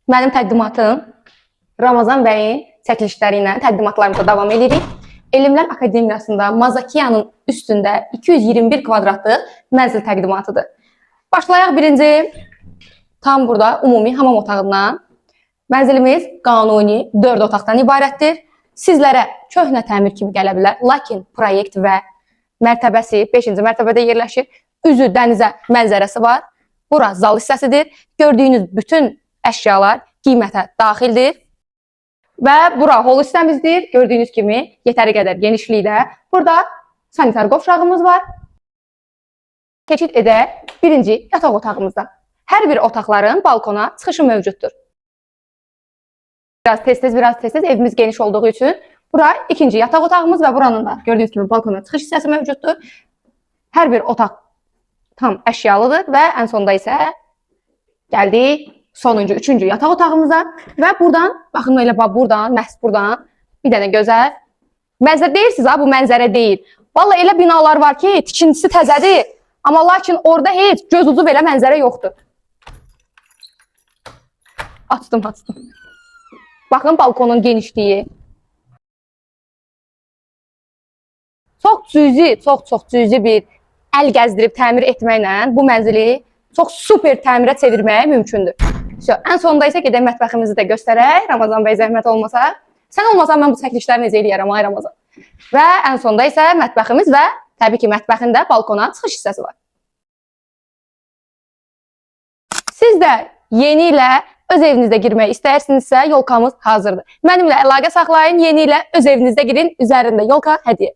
Mənim təqdimatım Ramazan bəyin çəkilişləri ilə təqdimatlarımıza davam edirik. Elmlər Akademiyasında Mazakiyanın üstündə 221 kvadratlıq mənzil təqdimatıdır. Başlayaq birinci, tam burada ümumi hamam otağından. Mənzilimiz qanuni 4 otaqdan ibarətdir. Sizlərə köhnə təmir kimi gələ bilər, lakin proyekt və mərtəbəsi 5-ci mərtəbədə yerləşir. Üzü dənizə mənzərəsi var. Bura zal hissəsidir. Gördüyünüz bütün əşyalar qiymətə daxildir. Və bura hol hissəmizdir. Gördüyünüz kimi yetəri qədər genişlikdə. Burada sanitar qovşağımız var. Keçid edək birinci yataq otağımızda. Hər bir otaqların balkona çıxışı mövcuddur. Biraz tez-tez evimiz geniş olduğu üçün bura ikinci yataq otağımız və buranın da gördüyünüz kimi balkona çıxış hissəsi mövcuddur. Hər bir otaq tam əşyalıdır və ən sonda isə gəldik sonuncu, üçüncü yataq otağımıza və buradan, baxın elə buradan, məhz buradan bir dənə gözəl mənzərə deyirsiniz, bu mənzərə deyil. Vallahi elə binalar var ki, tikintisi təzədir, amma lakin orada heç göz ucu belə mənzərə yoxdur. Açdım. Baxın balkonun genişliyi. Çox cüzi bir əl gəzdirib təmir etməklə bu mənzili çox super təmirə çevirmək mümkündür. Ən sonunda isə gedək mətbəximizi də göstərək. Ramazan bəy zəhmət olmasa. Sən olmasan mən bu çəkilişləri necə eləyərəm ay Ramazan. Və ən sonunda isə mətbəximiz və təbii ki mətbəxin də balkona çıxış hissəsi var. Siz də yeni ilə öz evinizdə girmək istəyirsinizsə yolkamız hazırdır. Mənimlə əlaqə saxlayın, yeni ilə öz evinizdə girin, üzərində yolka hədiyyə.